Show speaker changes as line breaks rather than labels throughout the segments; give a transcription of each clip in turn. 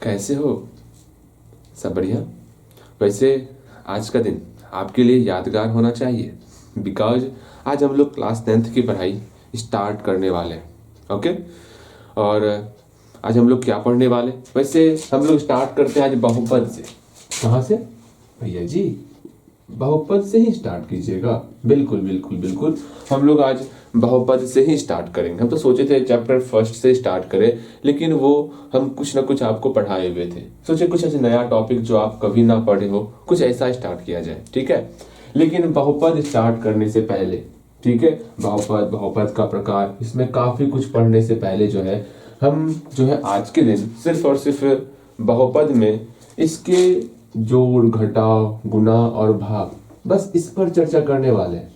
कैसे हो? सब बढ़िया। वैसे आज का दिन आपके लिए यादगार होना चाहिए बिकॉज आज हम लोग क्लास 10th की पढ़ाई स्टार्ट करने वाले हैं। ओके, और आज हम लोग क्या पढ़ने वाले? वैसे हम लोग स्टार्ट करते हैं आज बहुपद से। कहाँ से भैया जी? बहुपद से ही स्टार्ट कीजिएगा। बिल्कुल बिल्कुल बिल्कुल, हम लोग आज बहुपद से ही स्टार्ट करेंगे। हम तो सोचे थे चैप्टर फर्स्ट से स्टार्ट करें, लेकिन वो हम कुछ ना कुछ आपको पढ़ाए हुए थे। सोचे कुछ ऐसे नया टॉपिक जो आप कभी ना पढ़े हो, कुछ ऐसा स्टार्ट किया जाए। ठीक है, लेकिन बहुपद स्टार्ट करने से पहले, ठीक है, बहुपद, बहुपद का प्रकार, इसमें काफी कुछ पढ़ने से पहले जो है हम जो है आज के दिन सिर्फ और सिर्फ बहुपद में इसके जोड़, घटाव, गुणा और भाग, बस इस पर चर्चा करने वाले हैं।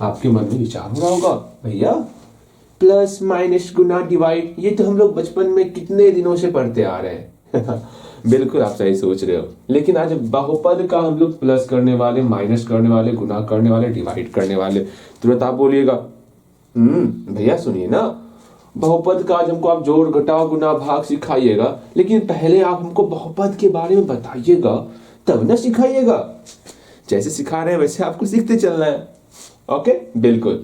आपके मन में विचार हो रहा होगा, भैया प्लस माइनस गुना डिवाइड, ये तो हम लोग बचपन में कितने दिनों से पढ़ते आ रहे हैं। बिल्कुल आप सही सोच रहे हो, लेकिन आज बहुपद का हम लोग प्लस करने वाले, माइनस करने वाले, गुना करने वाले, डिवाइड करने वाले। तुरंत आप बोलिएगा भैया सुनिए ना, बहुपद का आज हमको आप जोड़, घटाव, गुना, भाग सिखाइएगा, लेकिन पहले आप हमको बहुपद के बारे में बताइएगा, तब ना सिखाइएगा। जैसे सिखा रहे हैं वैसे आपको सीखते चलना है। ओके, बिल्कुल।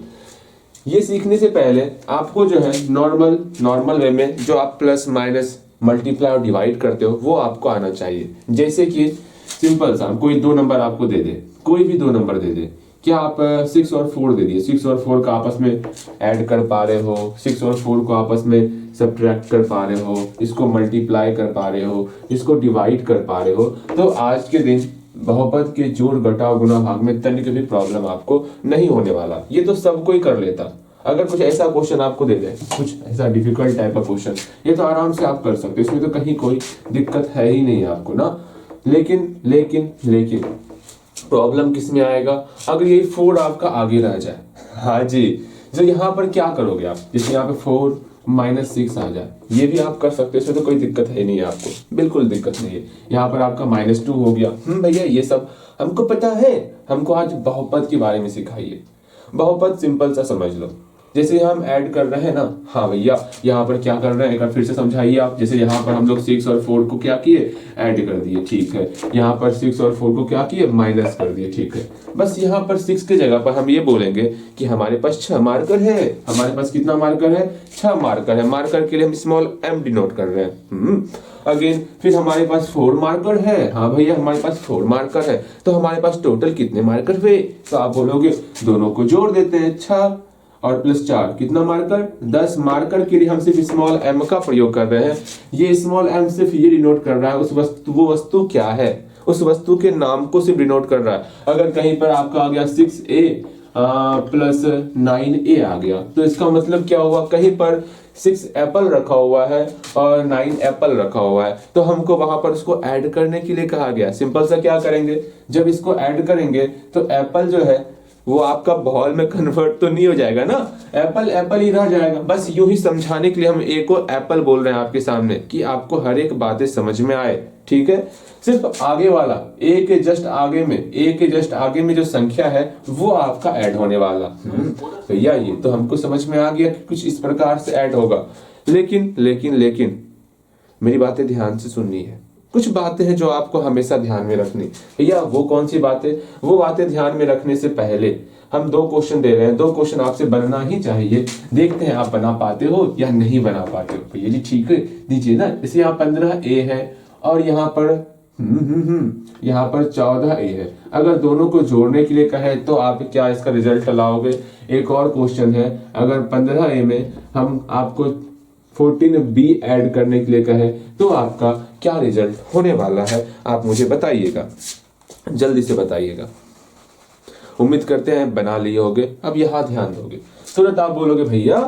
ये सीखने से पहले आपको जो है नॉर्मल वे में जो आप प्लस माइनस मल्टीप्लाई और डिवाइड करते हो वो आपको आना चाहिए। जैसे कि सिंपल सा कोई दो नंबर आपको दे दे, कोई भी दो नंबर दे दे, क्या आप 6 और 4 दे दिए, 6 और 4 का आपस में ऐड कर पा रहे हो, 6 और 4 को आपस में सब्ट्रैक्ट कर पा रहे हो, इसको मल्टीप्लाई कर पा रहे हो, इसको डिवाइड कर पा रहे हो, तो आज के दिन बहुपद के जोड़, घटाव, गुणा, भाग में तनिक भी प्रॉब्लम आपको नहीं होने वाला। ये तो सब कोई कर लेता। अगर कुछ ऐसा क्वेश्चन आपको दे दे, कुछ ऐसा डिफिकल्ट टाइप का क्वेश्चन, ये तो आराम से आप कर सकते हो, इसमें तो कहीं कोई दिक्कत है ही नहीं आपको ना। लेकिन प्रॉब्लम किस में आएगा? अगर ये 4 आपका आगे रह जाए। हाँ जी, जो यहाँ पर क्या करोगे आप? जैसे यहाँ पे 4 माइनस 6 आ जाए, ये भी आप कर सकते हो, इसमें तो कोई दिक्कत है नहीं आपको, बिल्कुल दिक्कत नहीं है। यहाँ पर आपका -2 हो गया। भैया ये सब हमको पता है, हमको आज बहुपद के बारे में सिखाइए। बहुपद सिंपल सा समझ लो, जैसे हम ऐड कर रहे हैं ना। हाँ भैया, यहाँ पर क्या कर रहे हैं एक बार फिर से समझाइए आप। जैसे यहाँ पर हम लोग 6 और 4 को क्या किए, ऐड कर दिए, ठीक है। यहाँ पर 6 और 4 को क्या किए, माइनस कर दिए, ठीक है। बस यहाँ पर 6 के जगह पर हम ये बोलेंगे कि हमारे पास 6 मार्कर है। हमारे पास कितना मार्कर है? 6 मार्कर है। मार्कर के लिए हम स्मॉल m डिनोट कर रहे हैं। अगेन फिर हमारे पास 4 मार्कर है। हाँ भैया हमारे पास 4 मार्कर है, तो हमारे पास टोटल कितने मार्कर हुए? तो आप बोलोगे दोनों को जोड़ देते हैं, 6 और प्लस 4 कितना मार्कर? 10 मार्कर के लिए हम सिर्फ स्मॉल m का प्रयोग कर रहे हैं। ये स्मॉल m सिर्फ ये डिनोट कर रहा है उस वस्तु, वो वस्तु क्या है, उस वस्तु के नाम को सिर्फ डिनोट कर रहा है। अगर कहीं पर आपका आ गया 6a प्लस 9a आ गया, तो इसका मतलब क्या हुआ? कहीं पर 6 एप्पल रखा हुआ है और 9 एप्पल रखा हुआ है, तो हमको वहां पर उसको ऐड करने के लिए कहा गया। सिंपल सा क्या करेंगे, जब इसको ऐड करेंगे तो एप्पल जो है वो आपका बॉल में कन्वर्ट तो नहीं हो जाएगा ना, एप्पल एप्पल ही रह जाएगा। बस यूं ही समझाने के लिए हम ए को एप्पल बोल रहे हैं आपके सामने, कि आपको हर एक बातें समझ में आए। ठीक है, सिर्फ आगे वाला ए के जस्ट आगे में जो संख्या है वो आपका ऐड होने वाला। तो ये तो हमको समझ में आ गया कि कुछ इस प्रकार से ऐड होगा। लेकिन मेरी बातें ध्यान से सुननी है। कुछ बातें हैं जो आपको हमेशा ध्यान में रखनी। भैया वो कौन सी बातें? वो बातें ध्यान में रखने से पहले हम 2 क्वेश्चन दे रहे हैं, 2 क्वेश्चन आपसे बनना ही चाहिए। देखते हैं आप बना पाते हो या नहीं बना पाते हो। भैया जी ठीक है, दीजिए ना। जैसे यहाँ 15a है और यहाँ पर यहाँ पर 14a है। अगर दोनों को जोड़ने के लिए कहे तो आप क्या इसका रिजल्ट लाओगे? एक और क्वेश्चन है, अगर 15a में हम आपको 14b ऐड करने के लिए कहे तो आपका क्या रिजल्ट होने वाला है? आप मुझे बताइएगा, जल्दी से बताइएगा। उम्मीद करते हैं बना लिए होगे, अब यहाँ ध्यान दोगे। तुरंत आप बोलोगे भैया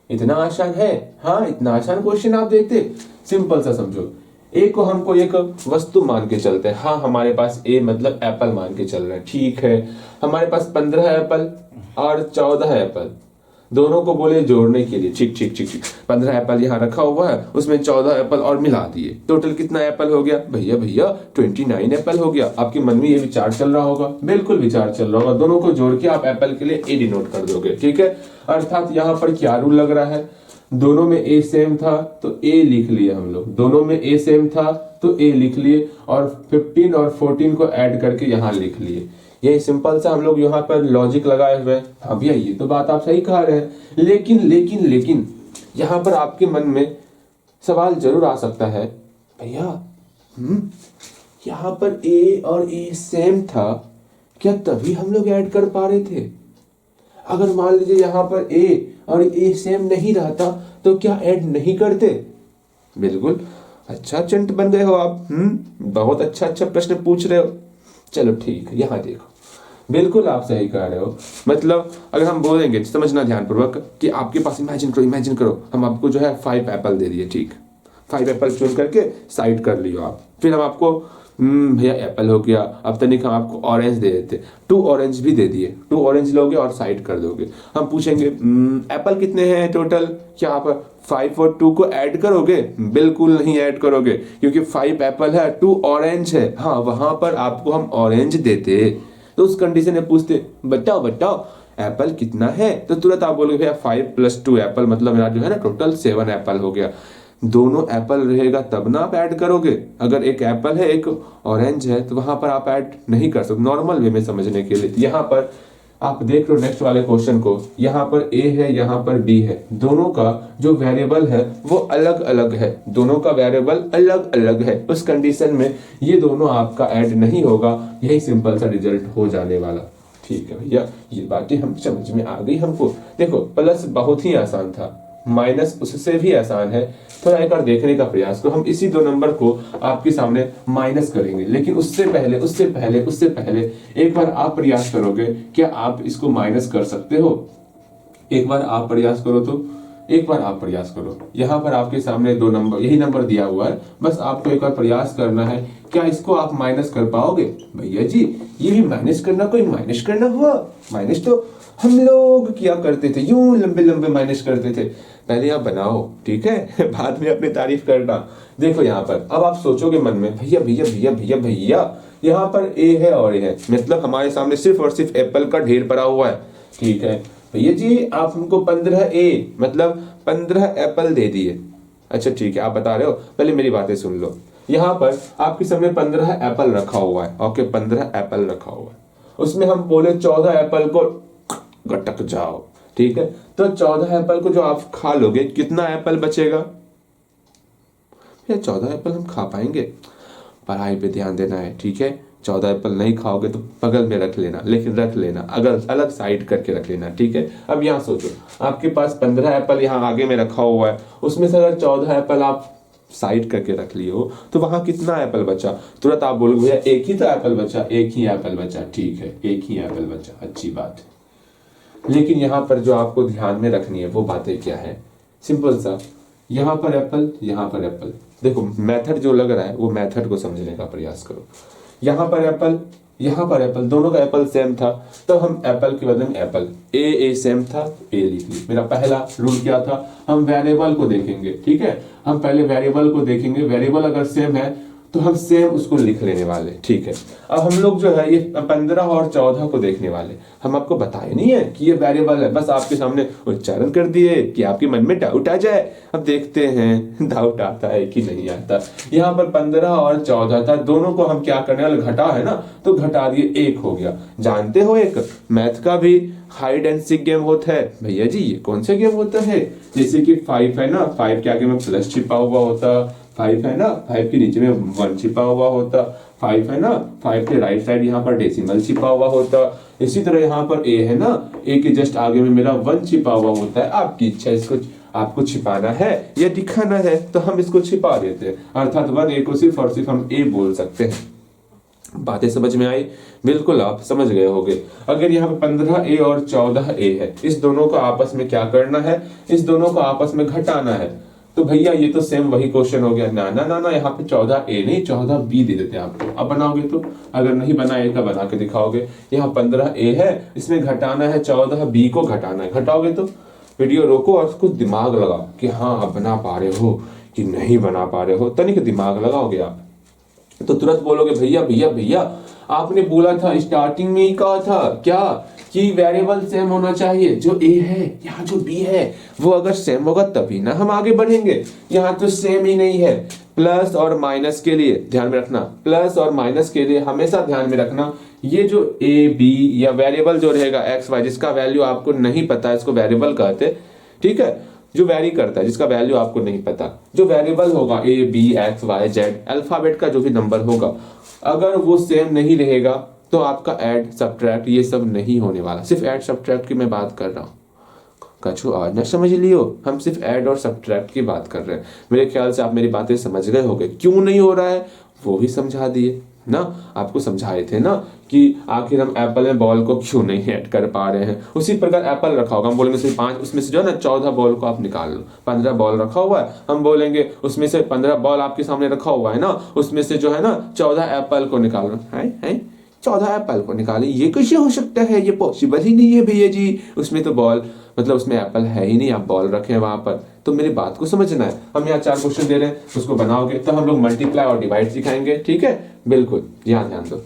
इतना आसान है? हाँ, इतना आसान क्वेश्चन आप देखते। सिंपल सा समझो, ए को हमको एक वस्तु मान के चलते हैं। हाँ, हमारे पास ए मतलब एप्पल मान के चल रहे हैं, ठीक है। हमारे पास 15 एप्पल और 14 एप्पल, दोनों को बोले जोड़ने के लिए। ठीक 15 एप्पल यहाँ रखा हुआ है, उसमें 14 एप्पल और मिला दिए, टोटल कितना एप्पल हो गया? भैया 29 एप्पल हो गया। आपके मन में ये विचार चल रहा होगा, बिल्कुल विचार चल रहा होगा। दोनों को जोड़ के आप एप्पल के लिए ए डिनोट कर दोगे, ठीक है। अर्थात यहाँ पर क्या रूल लग रहा है? दोनों में ए सेम था तो ए लिख लिए हम लोग, दोनों में ए सेम था तो ए लिख लिए, और 15 और 14 को ऐड करके यहाँ लिख लिए। यही सिंपल सा हम लोग यहाँ पर लॉजिक लगाए हुए हैं। हाँ भैया ये तो बात आप सही कह रहे हैं, लेकिन लेकिन लेकिन यहाँ पर आपके मन में सवाल जरूर आ सकता है, भैया यहाँ पर ए और ए सेम था, क्या तभी हम लोग ऐड कर पा रहे थे? अगर मान लीजिए यहाँ पर ए और ए सेम नहीं रहता तो क्या ऐड नहीं करते? बिल्कुल, अच्छा चंट बन गए हो आप। बहुत अच्छा प्रश्न पूछ रहे हो। चलो ठीक है, यहाँ देखो, बिल्कुल आप सही कह रहे हो। मतलब अगर हम बोलेंगे, समझना ध्यानपूर्वक, कि आपके पास इमेजिन करो हम आपको जो है 5 एप्पल दे दिए, ठीक, 5 एप्पल चुन करके साइड कर लियो आप। फिर हम आपको भैया एप्पल हो गया, अब तनिक हम आपको ऑरेंज दे देते, 2 ऑरेंज भी दे दिए, 2 ऑरेंज लोगे और साइड कर दोगे। हम पूछेंगे एप्पल कितने हैं टोटल, क्या आप 5 और 2 को ऐड करोगे? बिल्कुल नहीं ऐड करोगे, क्योंकि 5 एप्पल है, 2 ऑरेंज है। हाँ, वहां पर आपको हम ऑरेंज देते तो उस कंडीशन में पूछते बताओ एप्पल कितना है, तो तुरंत आप बोलोगे भैया 5 + 2 एप्पल, मतलब मेरा जो है ना टोटल 7 एप्पल हो गया। दोनों एप्पल रहेगा तब ना आप ऐड करोगे। अगर एक एप्पल है एक ऑरेंज है तो वहां पर आप ऐड नहीं कर सकते, नॉर्मल वे में समझने के लिए। यहाँ पर आप देख लो नेक्स्ट वाले क्वेश्चन को, यहाँ पर ए है, यहाँ पर बी है, दोनों का जो वेरिएबल है वो अलग अलग है, दोनों का वेरिएबल अलग अलग है। उस कंडीशन में ये दोनों आपका ऐड नहीं होगा, यही सिंपल सा रिजल्ट हो जाने वाला। ठीक है भैया, ये बातें हम समझ में आ गई हमको। देखो प्लस बहुत ही आसान था, माइनस उससे भी आसान है। थोड़ा एक बार देखने का प्रयास करो, हम इसी 2 नंबर को आपके सामने माइनस करेंगे, लेकिन उससे पहले एक बार आप प्रयास करोगे, क्या आप इसको माइनस कर सकते हो? एक बार आप प्रयास करो तो, एक बार आप प्रयास करो। यहाँ पर आपके सामने 2 नंबर, यही नंबर दिया हुआ है, बस आपको एक बार प्रयास करना है। क्या इसको आप माइनस कर पाओगे? भैया जी ये भी माइनस करना कोई माइनस करना हुआ? माइनस तो हम लोग क्या करते थे, यूं लंबे लंबे माइनस करते थे। पहले आप बनाओ, ठीक है, बाद में अपनी तारीफ करना। देखो यहाँ पर अब आप सोचोगे मन में, भैया भैया भैया भैया भैया यहाँ पर ए है और ए है, मतलब हमारे सामने सिर्फ और सिर्फ एप्पल का ढेर पड़ा हुआ है। ठीक है भैया जी, आप हमको 15 ए मतलब 15 एप्पल दे दिए। अच्छा ठीक है, आप बता रहे हो, पहले मेरी बातें सुन लो। यहाँ पर आपके सामने 15 एप्पल रखा हुआ है, ओके, 15 एप्पल रखा हुआ है, उसमें हम बोले 14 एप्पल को गटक जाओ, ठीक है। तो 14 एप्पल को जो आप खा लोगे, कितना एप्पल बचेगा? ये 14 एप्पल हम खा पाएंगे? पढ़ाई पे ध्यान देना है, ठीक है। 14 एप्पल नहीं खाओगे तो बगल में रख लेना, लेकिन रख लेना, अगर अलग साइड करके रख लेना, ठीक है। अब यहाँ सोचो, आपके पास 15 एप्पल यहाँ आगे में रखा हुआ है, उसमें से अगर 14 एप्पल आप साइड करके रख लिए हो तो वहां कितना एप्पल बचा? तुरंत आप बोलोगे भैया एक ही तो एप्पल बचा, एक ही एप्पल बचा, ठीक है, एक ही एप्पल बचा, अच्छी बात है। लेकिन यहाँ पर जो आपको ध्यान में रखनी है वो बातें क्या है? सिंपल सा, यहाँ पर एप्पल, यहाँ पर एप्पल। देखो मेथड जो लग रहा है वो मेथड को समझने का प्रयास करो। यहाँ पर एप्पल, यहाँ पर एप्पल, दोनों का एप्पल सेम था, तो हम एप्पल के बदले में एप्पल, ए सेम था, ए लिख ली। मेरा पहला रूल क्या था? हम वेरिएबल को देखेंगे, ठीक है, हम पहले वेरिएबल को देखेंगे, वेरिएबल अगर सेम है तो हम सेम उसको लिख लेने वाले, ठीक है। अब हम लोग जो है ये 15 और 14 को देखने वाले, हम आपको बताए नहीं है कि ये वेरिएबल है, बस आपके सामने उच्चारण कर दिए कि आपके मन में डाउट आ जाए। अब देखते हैं डाउट आता है कि नहीं आता। यहाँ पर 15 और 14 था, दोनों को हम क्या करने वाले, घटा है ना, तो घटा दिए, 1 हो गया। जानते हो एक मैथ का भी हाइड एंड सीक गेम होता है। भैया जी ये कौन सा गेम होता है? जैसे कि 5 है ना, 5 के आगे में प्लस छिपा हुआ होता, 5 है ना, 5 के नीचे में 1 छिपा हुआ होता, 5 है ना, 5 के राइट साइड यहाँ पर डेसिमल छिपा हुआ होता। इसी तरह यहाँ पर ए है ना, ए के जस्ट आगे में मेरा 1 छिपा हुआ होता है। आपकी इच्छा, इसको आपको छिपाना है या दिखाना है तो हम इसको छिपा देते हैं, अर्थात 1 ए को सिर्फ और सिर्फ हम ए बोल सकते हैं। बातें समझ में आई? बिल्कुल आप समझ गए होंगे। अगर यहाँ पे 15 ए और 14 ए है, इस दोनों को आपस में क्या करना है? इस दोनों को आपस में घटाना है। तो भैया ये तो सेम वही क्वेश्चन हो गया। ना ना ना ना, यहाँ पे 14 ए नहीं 14 बी दे देते हैं आपको। अब बनाओगे तो, अगर नहीं बनाए का बना के दिखाओगे। यहाँ 15 ए है, इसमें घटाना है 14 बी को घटाना है। घटाओगे तो वीडियो रोको और उसको दिमाग लगाओ कि हाँ आप बना पा रहे हो कि नहीं बना पा रहे हो। तनिक दिमाग लगाओगे आप तो तुरंत बोलोगे भैया भैया भैया आपने बोला था, स्टार्टिंग में ही कहा था क्या कि वेरिएबल सेम होना चाहिए, जो ए है यहाँ जो बी है वो अगर सेम होगा तभी ना हम आगे बढ़ेंगे। यहाँ तो सेम ही नहीं है। प्लस और माइनस के लिए ध्यान में रखना, प्लस और माइनस के लिए हमेशा ध्यान में रखना, ये जो ए बी या वेरिएबल जो रहेगा एक्स वाई, जिसका वैल्यू आपको नहीं पता, इसको वेरिएबल कहते, ठीक है, जो वेरी करता है, जिसका वैल्यू आपको नहीं पता, जो वेरिएबल होगा A B X Y Z, alphabet का जो भी नंबर होगा, अगर वो सेम नहीं रहेगा तो आपका ऐड सब्ट्रैक्ट ये सब नहीं होने वाला। सिर्फ ऐड सब्ट्रैक्ट की मैं बात कर रहा हूँ, कछु और न समझ लियो, हम सिर्फ ऐड और सब्ट्रैक्ट की बात कर रहे हैं। मेरे ख्याल से आप मेरी बातें समझ गए होंगे, क्यों नहीं हो रहा है वो भी समझा दिए ना, आपको समझाए थे ना कि आखिर हम एप्पल में बॉल को क्यों नहीं ऐड कर पा रहे हैं। उसी प्रकार एप्पल रखा होगा, हम बोलेंगे सिर्फ 5, उसमें से जो है ना 14 बॉल को आप निकाल लो। 15 बॉल रखा हुआ है, हम बोलेंगे उसमें से 15 बॉल आपके सामने रखा हुआ है ना, उसमें से जो है ना 14 एप्पल को निकाल लो। है 14 एप्पल को निकाले, ये कैसे हो सकता है, ये पॉसिबल ही नहीं है भैया जी, उसमें तो बॉल मतलब उसमें एप्पल है ही नहीं, आप बॉल रखे हैं वहां पर। तो मेरी बात को समझना है, हम यहाँ 4 क्वेश्चन दे रहे हैं, उसको बनाओगे तो हम लोग मल्टीप्लाई और डिवाइड सिखाएंगे, ठीक है, बिल्कुल। यहाँ ध्यान दो,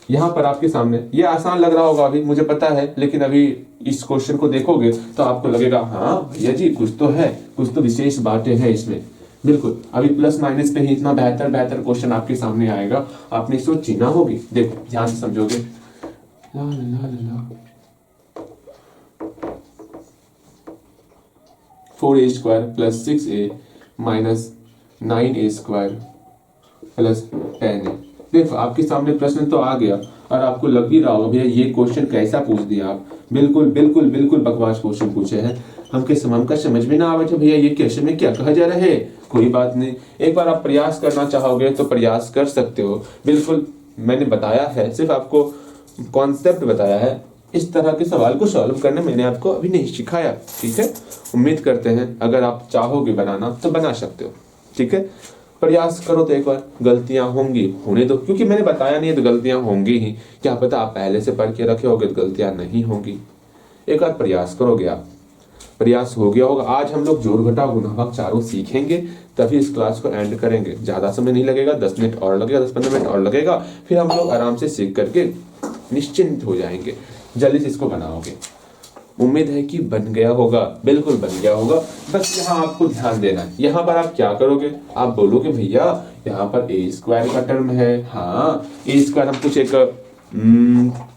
यहाँ पर आपके सामने ये आसान लग रहा होगा अभी, मुझे पता है, लेकिन अभी इस क्वेश्चन को देखोगे तो आपको लगेगा हाँ भैया जी कुछ तो है, कुछ तो विशेष बातें हैं इसमें, बिल्कुल। अभी प्लस माइनस पे ही इतना बेहतर क्वेश्चन आपके सामने आएगा, आपने इसको चीना होगी। देखो ध्यान से समझोगे, ला ला ला ला 4a² plus 6a minus 9a² plus 10a। देखो आपके सामने प्रश्न तो आ गया और आपको लग भी रहा होगा भैया ये क्वेश्चन कैसा पूछ दिया आप, बिल्कुल बकवास क्वेश्चन पूछे हैं, हमका समझ में ना आवे थे भैया ये क्वेश्चन में क्या कहा जा रहा है। कोई बात नहीं, एक बार आप प्रयास करना चाहोगे तो प्रयास कर सकते हो, बिल्कुल मैंने बताया है, सिर्फ आपको कॉन्सेप्ट बताया है, इस तरह के सवाल को सॉल्व करने मैंने आपको अभी नहीं सिखाया, ठीक है। उम्मीद करते हैं अगर आप चाहोगे बनाना तो बना सकते हो, ठीक है। प्रयास करो तो एक बार, गलतियां होंगी होने दो, क्योंकि मैंने बताया नहीं है तो गलतियां होंगी ही, क्या पता आप पहले से पढ़ के रखे होगे तो गलतियां नहीं होंगी। एक बार प्रयास करोगे आप, प्रयास हो गया होगा। आज हम लोग जोड़ घटाव गुणा भाग चारों सीखेंगे, तभी इस क्लास को एंड करेंगे। ज्यादा समय नहीं लगेगा, 10 मिनट और लगेगा, 10-15 मिनट और लगेगा, फिर हम लोग आराम से सीख करके निश्चिंत हो जाएंगे। जल्दी से इसको बनाओगे, उम्मीद है कि बन गया होगा, बिल्कुल बन गया होगा। बस यहाँ आपको ध्यान देना है, यहाँ पर आप क्या करोगे, आप बोलोगे भैया यहाँ पर a² का टर्म है, हाँ a² हम कुछ एक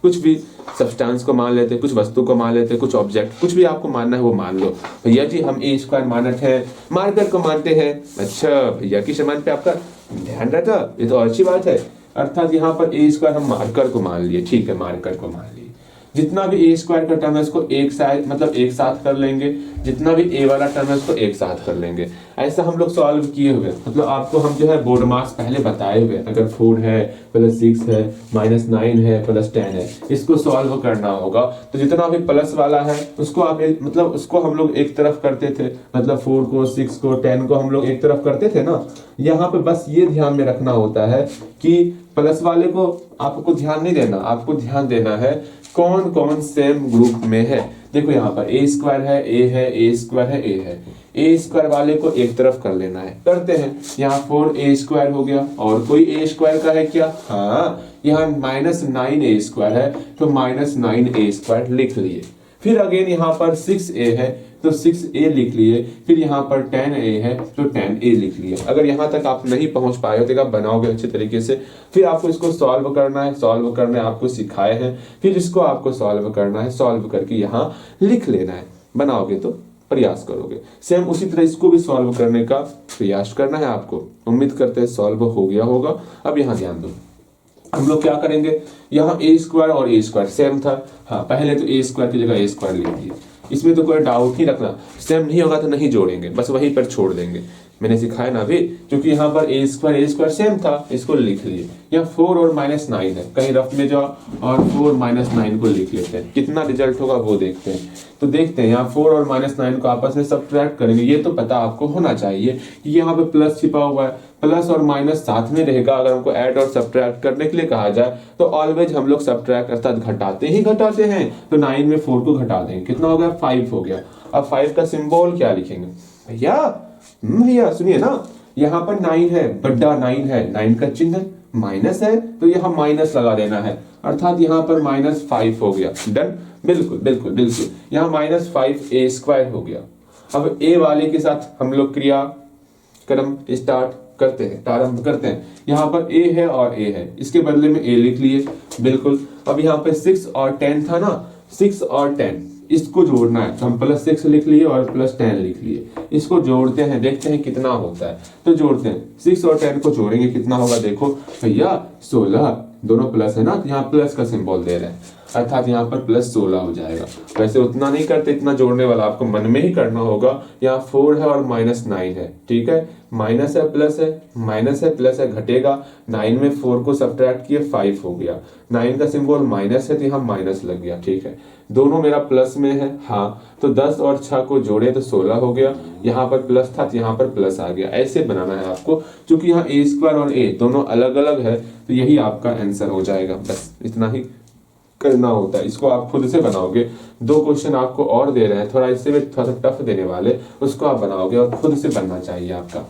कुछ भी सब्सटेंस को मान लेते, कुछ वस्तु को मान लेते, कुछ ऑब्जेक्ट, कुछ भी आपको मानना है वो मान लो। भैया जी हम a² मानते हैं, मार्कर को मानते हैं, अच्छा भैया की समान पे आपका ध्यान रहता, ये तो अच्छी बात है। अर्थात यहाँ पर a² हम मार्कर को मान लिए, ठीक है, मार्कर को मान लिए। जितना भी a² का टर्म है उसको एक साथ कर लेंगे, जितना भी a वाला टर्म है उसको एक साथ कर लेंगे। ऐसा हम लोग सॉल्व किए हुए, मतलब आपको हम जो है बोर्ड मार्क्स पहले बताए हुए, अगर 4 है प्लस 6 है माइनस 9 है प्लस 10 है, इसको सॉल्व करना होगा। तो जितना भी प्लस वाला है उसको आप मतलब उसको हम लोग एक तरफ करते थे, मतलब 4 को 6 को 10 को हम लोग एक तरफ करते थे ना। यहाँ पे बस ये ध्यान में रखना होता है कि प्लस वाले को आपको ध्यान नहीं देना, आपको ध्यान देना है कौन कौन सेम ग्रुप में है। देखो यहाँ पर a² है, a है, a² है, a है, a² वाले को एक तरफ कर लेना है, करते हैं। यहाँ 4a² हो गया, और कोई a² का है क्या, हाँ यहाँ माइनस 9a² है तो माइनस 9a² लिख लिए। फिर अगेन यहाँ पर 6a है तो 6a लिख लिए, फिर यहाँ पर 10a है तो 10a लिख लिए। अगर यहाँ तक आप नहीं पहुंच पाए हो तो आप बनाओगे अच्छे तरीके से, फिर आपको इसको सॉल्व करना है, सॉल्व करने आपको सिखाए हैं, फिर इसको आपको सॉल्व करना है, सॉल्व करके यहाँ लिख लेना है। बनाओगे तो प्रयास करोगे, सेम उसी तरह इसको भी सॉल्व करने का प्रयास करना है आपको। उम्मीद करते हैं सॉल्व हो गया होगा। अब यहाँ ध्यान दो, हम लोग क्या करेंगे, यहाँ a² और a² सेम था, हाँ पहले तो a² की जगह a² लिख दिए, इसमें तो कोई डाउट नहीं रखना। सेम नहीं होगा तो नहीं जोड़ेंगे, बस वहीं पर छोड़ देंगे, मैंने सिखाया ना अभी। क्योंकि यहाँ पर a² सेम था, इसको लिख लिए। यहाँ 4 और माइनस 9 है, कहीं रफ में जाओ और 4 माइनस 9 को लिख लेते हैं, कितना रिजल्ट होगा वो देखते हैं। तो देखते हैं यहाँ 4 और माइनस 9 को आपस में सब्ट्रैक्ट करेंगे। ये तो पता आपको होना चाहिए कि यहाँ पे प्लस छिपा हुआ है, प्लस और माइनस साथ में रहेगा। अगर हमको ऐड और सब्ट्रैक्ट करने के लिए कहा जाए तो ऑलवेज हम लोग सब्ट्रैक्ट अर्थात घटाते हैं। तो 9 में 4 को घटा देंगे, कितना हो गया, 5 हो गया। अब 5 का सिंबल क्या लिखेंगे भैया, भैया सुनिए ना, यहाँ पर 9 है, बड़ा 9 है, 9 का चिन्ह माइनस है तो यहाँ माइनस लगा देना है, अर्थात यहाँ पर -5 हो गया। डन, बिल्कुल बिल्कुल बिल्कुल, यहाँ -5a² हो गया। अब a वाले के साथ हम लोग क्रिया क्रम स्टार्ट करते हैं, प्रारंभ करते हैं। यहाँ पर a है और a है, इसके बदले में a लिख लिए, बिल्कुल। अब यहाँ पे 6 और 10 था ना, 6 और 10 इसको जोड़ना है, तो हम +6 लिख लिए और +10 लिख लिए, इसको जोड़ते हैं, देखते हैं कितना होता है। तो जोड़ते हैं, 6 और 10 को जोड़ेंगे, कितना होगा देखो भैया 16, दोनों प्लस है ना, तो यहाँ प्लस का सिंबल दे रहे हैं, अर्थात यहाँ पर +16 हो जाएगा। वैसे उतना नहीं करते, इतना जोड़ने वाला आपको मन में ही करना होगा। यहाँ 4 है और -9 है, ठीक है, माइनस है प्लस है, माइनस है प्लस है, घटेगा। 9 में 4 को सब्ट्रैक्ट किए 5 हो गया, 9 का सिंबल माइनस है तो यहाँ माइनस लग गया, ठीक है। दोनों मेरा प्लस में है, हाँ, तो 10 और 6 को जोड़े तो 16 हो गया, यहाँ पर प्लस था तो यहाँ पर प्लस आ गया। ऐसे बनाना है आपको, क्योंकि यहाँ a² और a दोनों अलग अलग है, तो यही आपका आंसर हो जाएगा। बस इतना ही करना होता है, इसको आप खुद से बनाओगे। 2 क्वेश्चन आपको और दे रहे हैं, थोड़ा इससे भी थोड़ा सा टफ देने वाले, उसको आप बनाओगे और खुद से बनना चाहिए आपका।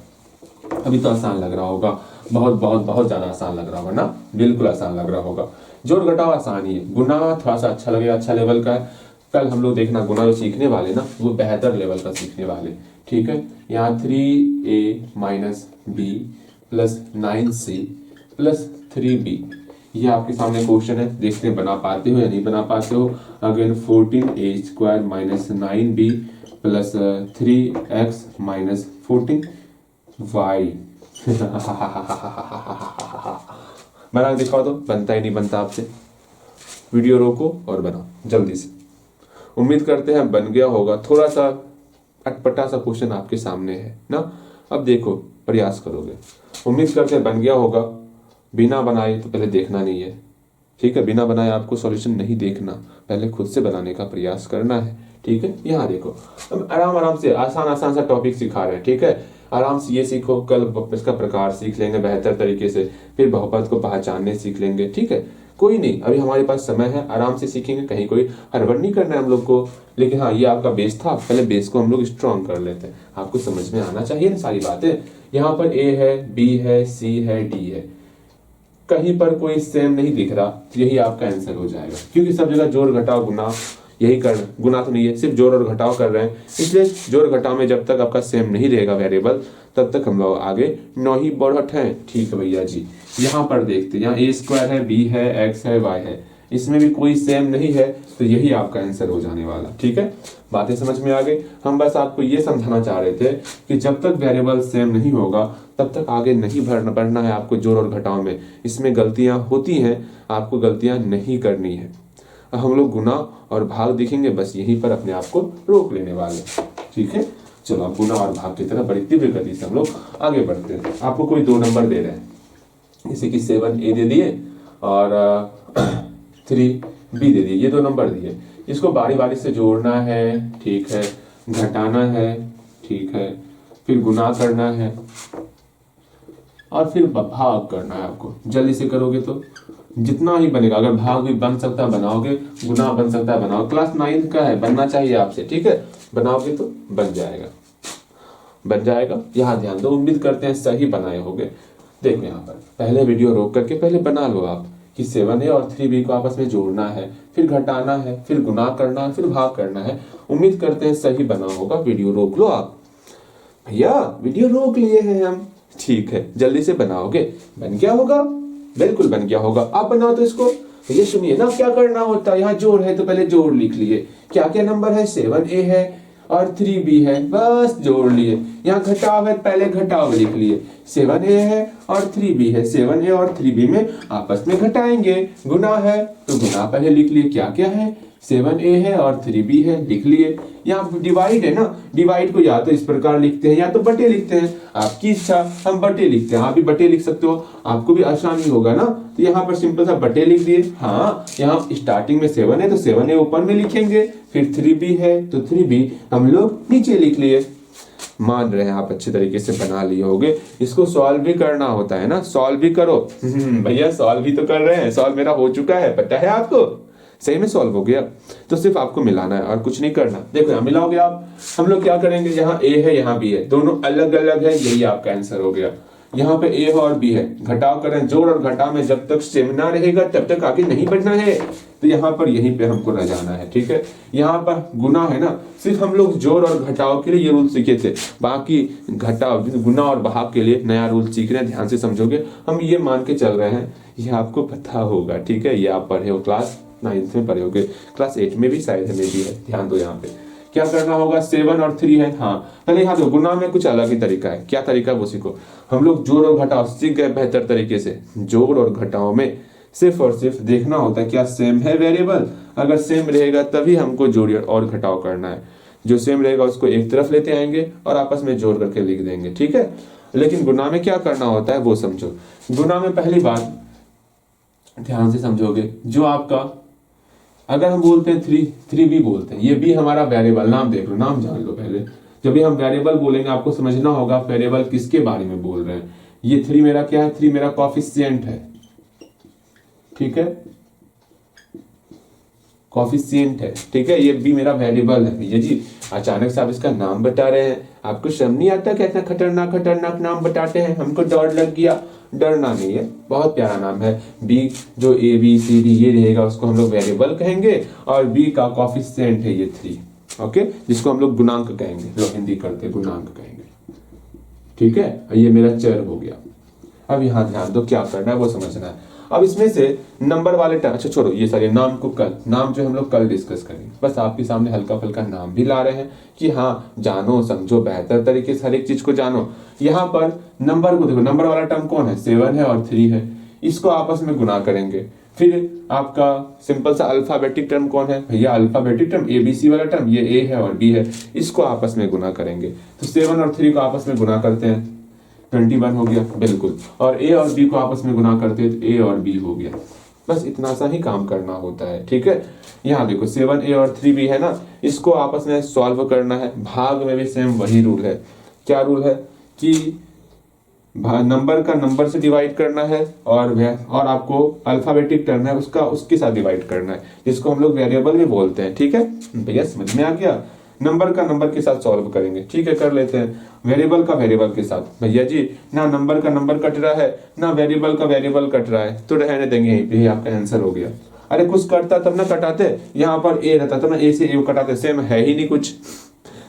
अभी तो आसान लग रहा होगा, बहुत बहुत बहुत ज्यादा आसान लग रहा होगा ना, बिल्कुल आसान लग रहा होगा। जोड़ घटाव आसान ही है, गुना थोड़ा सा अच्छा लगेगा, अच्छा लेवल का है। कल हम लोग देखना गुना जो सीखने वाले ना, वो बेहतर लेवल का सीखने वाले, ठीक है। यहाँ 3a - b + 9c + 3b, ये आपके सामने क्वेश्चन है, देखते हैं बना पाते हो या नहीं बना पाते हो। Again 14a² - 9b + 3x - 14y बना के दिखाओ, तो बनता ही नहीं बनता आपसे। वीडियो रोको और बनाओ जल्दी से। उम्मीद करते हैं बन गया होगा, थोड़ा सा अटपटा सा क्वेश्चन आपके सामने है ना। अब देखो, प्रयास करोगे, उम्मीद करते हैं बन गया होगा। बिना बनाए तो पहले देखना नहीं है, ठीक है, बिना बनाए आपको सॉल्यूशन नहीं देखना, पहले खुद से बनाने का प्रयास करना है, ठीक है। यहाँ देखो, हम आराम आराम से आसान आसान सा टॉपिक सिखा रहे हैं, ठीक है। आराम से ये सीखो, कल इसका प्रकार सीख लेंगे बेहतर तरीके से, फिर बहुपद को पहचानने सीख लेंगे, ठीक है। कोई नहीं, अभी हमारे पास समय है, आराम से सीखेंगे, कहीं कोई हड़बड़ नहीं करना है हम लोग को। लेकिन हाँ, ये आपका बेस था, पहले बेस को हम लोग स्ट्रॉन्ग कर लेते हैं। आपको समझ में आना चाहिए ना सारी बातें। यहाँ पर a है, b है, c है, d है, कहीं पर कोई सेम नहीं दिख रहा, तो यही आपका आंसर हो जाएगा, क्योंकि सब जगह जोड़ घटाव गुना यही कर, गुना तो नहीं है, सिर्फ जोड़ और घटाव कर रहे हैं, इसलिए जोड़ घटाव में जब तक आपका सेम नहीं रहेगा वेरिएबल, तब तक हम लोग आगे नौ ही बढ़त हैं, ठीक है भैया जी। यहाँ पर देखते हैं, यहाँ a² है, b है, x है, y है, इसमें भी कोई सेम नहीं है, तो यही आपका आंसर हो जाने वाला, ठीक है। बातें समझ में आ गई। हम बस आपको ये समझाना चाह रहे थे कि जब तक वेरिएबल सेम नहीं होगा तब तक आगे नहीं बढ़ना है आपको जोड़ और घटाव में। इसमें गलतियां होती हैं, आपको गलतियां नहीं करनी है। हम लोग गुना और भाग दिखेंगे, बस यहीं पर अपने आप को रोक लेने वाले, ठीक है। चलो, अब गुना और भाग की तरफ बड़ी तीव्र गति से हम लोग आगे बढ़ते हैं। आपको कोई 2 नंबर दे रहे हैं, जैसे कि 7a दे दिए और 3b दे दिए, ये 2 नंबर दिए। इसको बारी बारी से जोड़ना है, ठीक है, घटाना है, ठीक है, फिर गुना करना है और फिर भाग करना है। आपको जल्दी से करोगे तो जितना ही बनेगा, अगर भाग भी बन सकता है बनाओगे, गुना बन सकता है बनाओ, क्लास 9 का है, बनना चाहिए आपसे, ठीक है। बनाओगे तो बन जाएगा, बन जाएगा। यहाँ ध्यान दो, उम्मीद करते हैं सही बनाए होगे। देखो यहाँ पर पहले वीडियो रोक करके पहले बना लो आप कि 7a और 3b को आपस में जोड़ना है, फिर घटाना है, फिर गुना करना है, फिर भाग करना है। उम्मीद करते हैं सही बना होगा। वीडियो रोक लो आप। भैया वीडियो रोक लिए हैं हम, ठीक है, जल्दी से बनाओगे, बन गया होगा, बिल्कुल बन गया होगा। आप बनाओ तो इसको। ये सुनिए ना, क्या करना होता है, यहाँ जोड़ है तो पहले जोड़ लिख लिए। क्या क्या नंबर है, 7a है और 3b है, बस जोड़ लिए। यहाँ घटाव है, पहले घटाव लिख लिए। 7a है और 3b है, 7a और 3b में आपस में घटाएंगे। गुना है तो गुना पहले लिख लिए, क्या क्या है, 7a है और 3b है, लिख लिए। यहाँ डिवाइड है ना, डिवाइड को या तो इस प्रकार लिखते हैं या तो बटे लिखते हैं, आपकी इच्छा। हम बटे लिखते हैं, आप भी बटे लिख सकते हो, आपको भी आसानी होगा ना। तो यहाँ पर सिंपल सा बटे लिख दिए। हाँ, यहाँ स्टार्टिंग में 7 है तो 7a ऊपर में लिखेंगे, फिर 3b है तो 3b हम लोग नीचे लिख लिए। मान रहे हैं आप अच्छे तरीके से बना लिए होगे। इसको सॉल्व भी करना होता है ना, सॉल्व भी करो। भैया सॉल्व भी तो कर रहे हैं, सॉल्व मेरा हो चुका है, पता है आपको। सही में सॉल्व हो गया। तो सिर्फ आपको मिलाना है और कुछ नहीं करना। देखो यहाँ मिलाओगे आप, हम लोग क्या करेंगे, यहाँ ए है यहाँ बी है, दोनों अलग अलग है, यही आपका आंसर हो गया। यहाँ पे ए और बी है, घटाव करें, जोड़ और घटाव में जब तक सेम ना रहेगा तब तक आगे नहीं बढ़ना है। तो यहाँ पर यहीं पे हमको रह जाना है, ठीक है। यहाँ पर गुना है ना, सिर्फ हम लोग जोड़ और घटाव के लिए ये रूल सीखे थे, बाकी घटाव गुना और भाग के लिए नया रूल सीख रहे हैं, ध्यान से समझोगे। हम ये मान के चल रहे हैं, ये आपको पता होगा, ठीक है। ये आप पढ़े हो, क्लास 9th में पढ़े होगे, क्लास 8 में भी शायद हमें भी है। ध्यान दो, यहाँ पे क्या करना होगा, 7 और 3 है। हाँ पहले यहाँ दो, गुना में कुछ अलग ही तरीका है। क्या तरीका वो सीखो। हम लोग जोड़ और घटाव सीख गए बेहतर तरीके से। जोड़ और घटाव में सिर्फ और सिर्फ देखना होता है क्या सेम है वेरिएबल। अगर सेम रहेगा तभी हमको जोड़ और घटाव करना है। जो सेम रहेगा उसको एक तरफ लेते आएंगे और आपस में जोड़ करके लिख देंगे, ठीक है। लेकिन गुना में क्या करना होता है वो समझो। गुना में पहली बात ध्यान से समझोगे, जो आपका अगर हम बोलते हैं 3 भी बोलते हैं, ये भी हमारा वेरिएबल, नाम देख लो, नाम जान लो पहले। जब भी हम वेरिएबल बोलेंगे आपको समझना होगा वेरिएबल किसके बारे में बोल रहे हैं। ये 3 मेरा क्या है, 3 मेरा कोएफिशिएंट है, ठीक है, कोएफिशिएंट है, ठीक है। ये भी मेरा वेरिएबल है। भैया जी अचानक से आप इसका नाम बता रहे हैं, आपको शर्म नहीं आता कि इतना खतरनाक खतरनाक नाम बताते हैं, हमको डर लग गया। डरना नहीं है, बहुत प्यारा नाम है। बी जो ए बी सी डी ये रहेगा उसको हम लोग वेरिएबल कहेंगे, और बी का कोएफिशिएंट है ये 3, ओके, जिसको हम लोग गुणांक कहेंगे, लोग हिंदी करते गुणांक कहेंगे, ठीक है। ये मेरा चर हो गया। अब यहाँ ध्यान दो, क्या करना है वो समझना है। अब इसमें से नंबर वाले टर्म, अच्छा छोड़ो ये सारे नाम को, कल नाम जो हम लोग कल डिस्कस करेंगे। बस आपके सामने हल्का फुल्का नाम भी ला रहे हैं कि हाँ जानो समझो, बेहतर तरीके से हर एक चीज को जानो। यहाँ पर नंबर को देखो, नंबर वाला टर्म कौन है, 7 है और 3 है, इसको आपस में गुना करेंगे। फिर आपका सिंपल सा अल्फाबेटिक टर्म कौन है भैया, अल्फाबेटिक टर्म ABC वाला टर्म, ये A है और B है, इसको आपस में गुना करेंगे। तो 7 और 3 को आपस में गुना करते हैं, 21 हो गया, बिल्कुल। और A और B को आपस में गुना करते हैं तो A और B हो गया। बस इतना सा ही काम करना होता है, ठीक है। यहाँ देखो 7A और 3B है ना, इसको आपस में सॉल्व करना है। भाग में भी सेम वही रूल है। क्या रूल है कि नंबर का नंबर से डिवाइड करना है, और आपको अल्फाबेटिक टर्म है उसका उसके साथ डिवाइड करना है, जिसको हम लोग वेरिएबल भी बोलते हैं, ठीक है भैया, समझ में आ गया। नंबर का नंबर के साथ सॉल्व करेंगे, ठीक है, कर लेते हैं। वेरिएबल का वेरिएबल के साथ, भैया जी ना नंबर का नंबर कट रहा है ना वेरिएबल का वेरिएबल कट रहा है, तो रहने देंगे यहीं पे, आपका आंसर हो गया। अरे कुछ कटता तब ना कटाते, यहाँ पर ए रहता तब ना ए से ए कटाते, सेम है ही नहीं कुछ,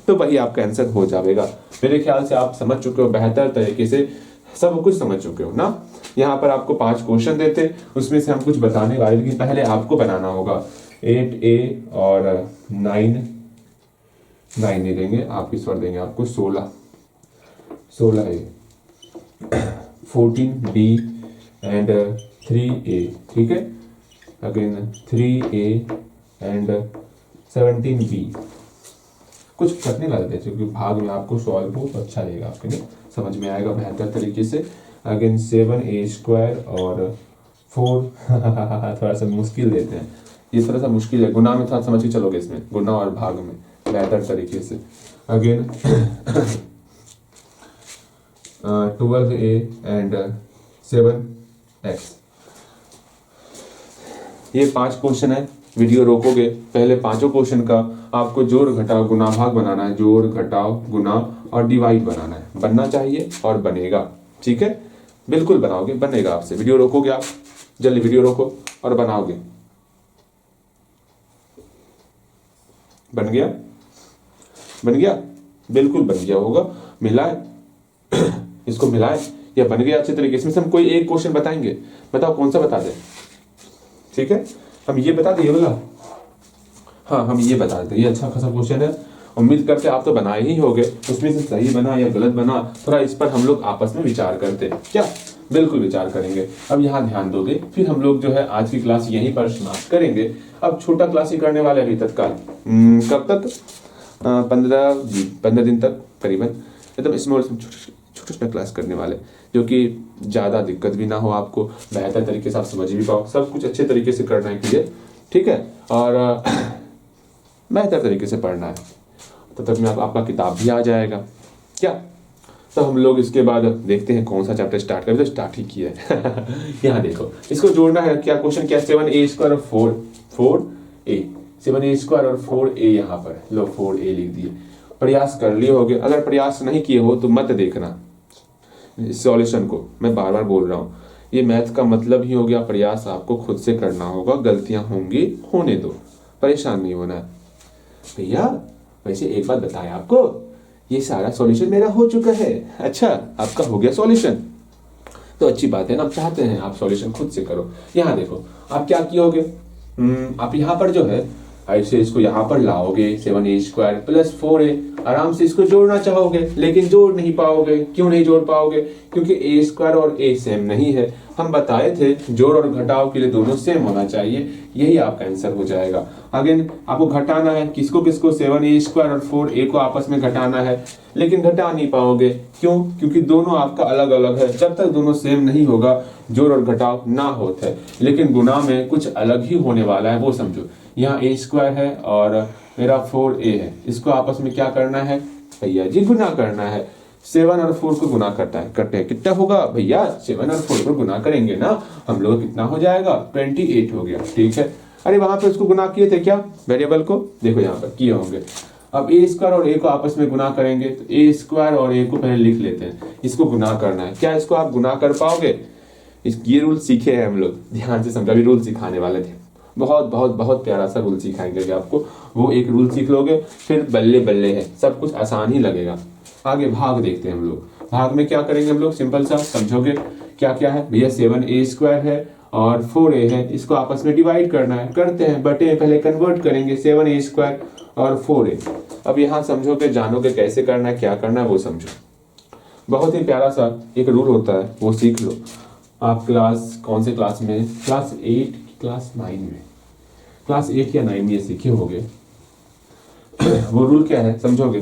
तो वही आपका आंसर हो जाएगा। मेरे ख्याल से आप समझ चुके हो, बेहतर तरीके से सब कुछ समझ चुके हो ना। यहाँ पर आपको 5 क्वेश्चन देते, उसमें से हम कुछ बताने वाले, लेकिन पहले आपको बनाना होगा। 8A और 9 नहीं देंगे, आप इस पर देंगे आपको 16A, 14B एंड 3A, ठीक है, अगेन 3A एंड 17B। कुछ करने वाले थे क्योंकि भाग में आपको सॉल्व हो तो अच्छा रहेगा, आपके लिए समझ में आएगा बेहतर तरीके से। अगेन 7A² और 4 थोड़ा सा मुश्किल देते हैं, ये थोड़ा सा मुश्किल है, गुना में थोड़ा समझ के चलोगे, इसमें गुना और भाग में बेहतर तरीके से। Again 12A and 7X। ये 5 क्वेश्चन है, वीडियो रोकोगे, पहले 5 क्वेश्चन का आपको जोड़ घटाव गुना भाग बनाना है, जोड़ घटाव गुना और डिवाइड बनाना है, बनना चाहिए और बनेगा, ठीक है, बिल्कुल बनाओगे, बनेगा आपसे। वीडियो रोकोगे आप, जल्दी वीडियो रोको और बनाओगे। बन गया, बन गया, बिल्कुल बन गया होगा। मिलाए इसको मिलाए, या बन गया अच्छे तरीके से। इसमें से हम कोई एक क्वेश्चन बताएंगे, बताओ कौन सा बता दे, ठीक है, हम ये बता दें, ये वाला, हाँ हम ये बता देते, ये अच्छा खासा क्वेश्चन है, उम्मीद करते आप तो बनाए ही होगे। उसमें से सही बना या गलत बना, थोड़ा इस पर हम लोग आपस में विचार करते हैं, क्या, बिल्कुल विचार करेंगे। अब यहाँ ध्यान दोगे, फिर हम लोग जो है आज की क्लास यहीं पर समाप्त करेंगे। अब छोटा क्लास ही करने वाले अभी तत्काल, कब तक, 15 दिन तक करीबन, एकदम स्मॉल छोटा क्लास करने वाले, जो कि ज़्यादा दिक्कत भी ना हो आपको, बेहतर तरीके से आप समझ भी पाओ, सब कुछ अच्छे तरीके से करना है क्लियर, ठीक है, और बेहतर तरीके से पढ़ना है। तो तब में आपका किताब भी आ जाएगा, क्या, तो हम लोग इसके बाद देखते हैं कौन सा चैप्टर स्टार्ट करें। तो स्टार्ट ही किया है यहाँ देखो, इसको जोड़ना है, क्या क्वेश्चन क्या, 7A² 4 ए, 7a² और 4a यहाँ पर, लो 4a लिख दिए। प्रयास कर लिए होगे, अगर प्रयास नहीं किए हो तो मत देखना सॉल्यूशन को, मैं बार बार बोल रहा हूँ। ये मैथ का मतलब ही हो गया प्रयास आपको खुद से करना होगा, गलतियां होंगी, होने दो, परेशान नहीं होना है। भैया वैसे एक बात बताया आपको, ये सारा सॉल्यूशन मेरा हो चुका है। अच्छा, आपका हो गया सॉल्यूशन, तो अच्छी बात है ना, आप चाहते हैं आप सॉल्यूशन खुद से करो। यहाँ देखो आप क्या कियोगे, आप यहाँ पर जो है ऐसे इसको यहाँ पर लाओगे, 7a² प्लस 4a, आराम से इसको जोड़ना चाहोगे लेकिन जोड़ नहीं पाओगे। क्यों नहीं जोड़ पाओगे? क्योंकि a² और a सेम नहीं है। हम बताए थे जोड़ और घटाव के लिए दोनों सेम होना चाहिए, यही आपका आंसर हो जाएगा। अगेन आपको घटाना है, किसको किसको, 7a² और 4a को आपस में घटाना है, लेकिन घटा नहीं पाओगे। क्यों? क्योंकि दोनों आपका अलग अलग है। जब तक दोनों सेम नहीं होगा जोड़ और घटाव ना होता है, लेकिन गुना में कुछ अलग ही होने वाला है, वो समझो। यहाँ a² है और मेरा 4a है, इसको आपस में क्या करना है भैया जी, गुना करना है। 7 और 4 को गुना करते हैं कितना होगा भैया, 7 और 4 को गुना करेंगे ना हम लोग, कितना हो जाएगा, 28 हो गया। ठीक है, अरे वहां पे उसको गुना किए थे क्या, वेरिएबल को, देखो यहाँ पर किए होंगे। अब a² और a को आपस में गुना करेंगे, तो a² और a को पहले लिख लेते हैं, इसको गुना करना है। क्या इसको आप गुना कर पाओगे? ये रूल सीखे हैं हम लोग, ध्यान से समझा, अभी रूल सिखाने वाले थे, बहुत बहुत बहुत प्यारा सा रूल सिखाएंगे आपको। वो एक रूल सीख लोगे फिर बल्ले बल्ले है, सब कुछ आसान ही लगेगा। आगे भाग देखते हैं हम लोग। भाग में क्या करेंगे हम लोग, सिंपल सा समझोगे। क्या क्या है भैया, 7a² है और 4a है, इसको आपस में डिवाइड करना है, करते हैं, बटे पहले कन्वर्ट करेंगे, 7a² और 4a। अब यहाँ समझोगे, जानोगे कैसे करना है, क्या करना है वो समझो। बहुत ही प्यारा सा एक रूल होता है, वो सीख लो। आप क्लास कौन से क्लास में, क्लास 8 क्लास 9 में, क्लास 8 या 9 में ये सीखे होगे। वो रूल क्या है समझोगे।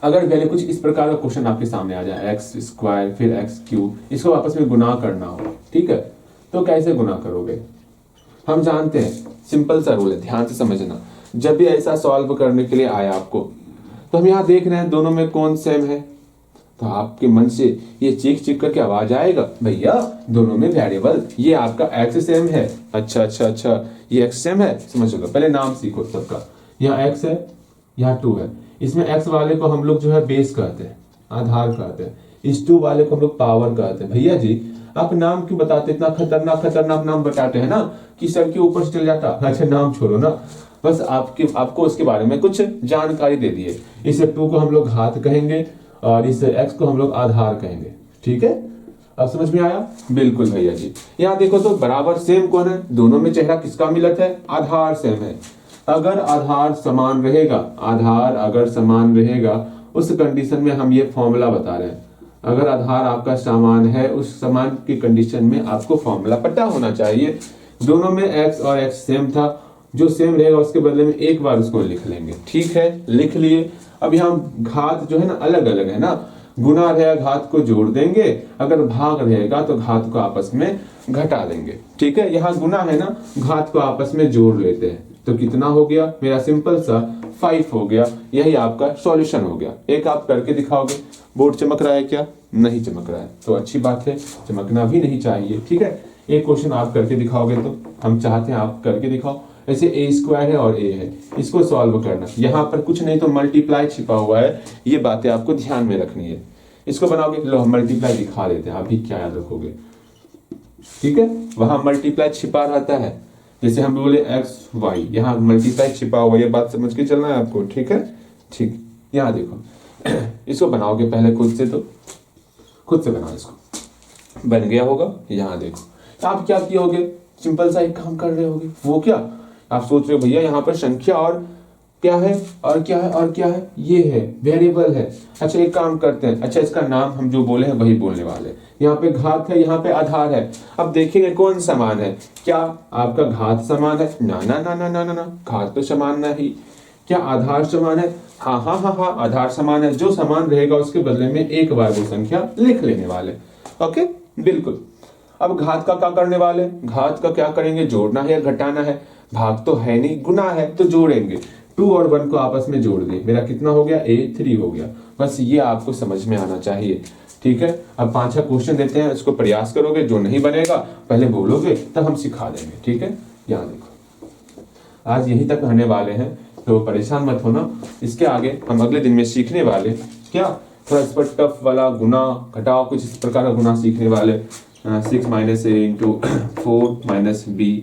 अगर पहले कुछ इस प्रकार का क्वेश्चन आपके सामने आ जाए, x² फिर x3, इसको आपस में गुना करना हो, ठीक है, तो कैसे गुना करोगे? हम जानते हैं, सिंपल सा रूल है, ध्यान से समझना। जब भी ऐसा सॉल्व करने के लिए आया आपको, तो हम यहाँ देख रहे हैं दोनों में कौन सेम है, तो आपके मन से ये चीख चीख करके आवाज आएगा, भैया दोनों में वेरिएबल, ये आपका x सेम है। अच्छा अच्छा अच्छा, ये x सेम है, समझ लो। पहले नाम सीखो सबका। यहाँ x है, यहाँ 2 है, इसमें x वाले को हम लोग जो है बेस कहते हैं, आधार कहते हैं, इस 2 वाले को हम लोग पावर कहते हैं। भैया जी आप नाम क्यों बताते, इतना खतरनाक खतरनाक नाम बताते हैं ना कि सर के ऊपर से चल जाता। अच्छा नाम छोड़ो ना, बस आपको उसके बारे में कुछ जानकारी दे दिए। इस 2 को हम लोग घात कहेंगे और इस x को हम लोग आधार कहेंगे। ठीक है, अब समझ में आया? बिल्कुल भैया जी। यहाँ देखो तो बराबर सेम कौन है, दोनों में चेहरा किसका मिलत है, आधार सेम है। अगर आधार समान रहेगा, आधार अगर समान रहेगा, उस कंडीशन में हम ये फॉर्मूला बता रहे हैं। अगर आधार आपका समान है, उस समान की कंडीशन में आपको फॉर्मूला पता होना चाहिए। दोनों में x और x सेम था, जो सेम रहेगा उसके बदले में एक बार उसको लिख लेंगे। ठीक है, लिख लिए। अब यहाँ घात जो है ना अलग अलग है ना, गुना रहेगा घात को जोड़ देंगे, अगर भाग रहेगा तो घात को आपस में घटा देंगे। ठीक है, यहाँ गुना है ना, घात को आपस में जोड़ लेते हैं, तो कितना हो गया मेरा, सिंपल सा 5 हो गया। यही आपका सॉल्यूशन हो गया। एक आप करके दिखाओगे। बोर्ड चमक रहा है क्या? नहीं चमक रहा है, तो अच्छी बात है, चमकना भी नहीं चाहिए। ठीक है, एक क्वेश्चन आप करके दिखाओगे, तो हम चाहते हैं आप करके दिखाओ। ऐसे a² है और a है, इसको सॉल्व करना। यहाँ पर कुछ नहीं तो मल्टीप्लाई छिपा हुआ है, ये बातें आपको ध्यान में रखनी है। इसको बनाओगे, लो हम मल्टीप्लाई दिखा देते हैं, आप भी क्या याद रखोगे। ठीक है, वहां मल्टीप्लाई छिपा रहता है, जैसे हम बोले x y, यहाँ मल्टीप्लाई छिपा हुआ, ये बात समझ के चलना है आपको। ठीक है, ठीक। यहाँ देखो, इसको बनाओगे पहले खुद से, तो खुद से बनाओ, इसको बन गया होगा। यहाँ देखो आप क्या किए होगे, सिंपल सा एक काम कर रहे होगे। वो क्या, आप सोच रहे हो भैया यहाँ पर संख्या और क्या है और क्या है और क्या है, ये है वेरिएबल है। अच्छा एक काम करते हैं, अच्छा इसका नाम हम जो बोले हैं वही बोलने वाले। यहाँ पे घात है, यहाँ पे आधार है। अब देखेंगे कौन समान है, क्या आपका घात समान है? ना ना ना ना ना ना, घात तो समान नहीं। क्या आधार समान है? हाँ हाँ हाँ हाँ, आधार समान है। जो समान रहेगा उसके बदले में एक बार वो संख्या लिख लेने वाले। ओके, बिल्कुल। अब घात का क्या करने वाले, घात का क्या करेंगे, जोड़ना है या घटाना है? भाग तो है नहीं, गुना है, तो जोड़ेंगे। 2 और 1 को आपस में जोड़ दें, मेरा कितना हो गया, a3 हो गया। बस ये आपको समझ में आना चाहिए। ठीक है, अब 5-6 क्वेश्चन देते हैं, इसको प्रयास करोगे, जो नहीं बनेगा पहले बोलोगे, तब हम सिखा देंगे। ठीक है, यहाँ देखो, आज यहीं तक रहने वाले हैं, तो परेशान मत होना। इसके आगे हम अगले दिन में सीखने वाले क्या, थोड़ा इस पर टफ वाला गुना घटाव, कुछ इस प्रकार का गुना सीखने वाले। 6 - a इंटू 4 - b,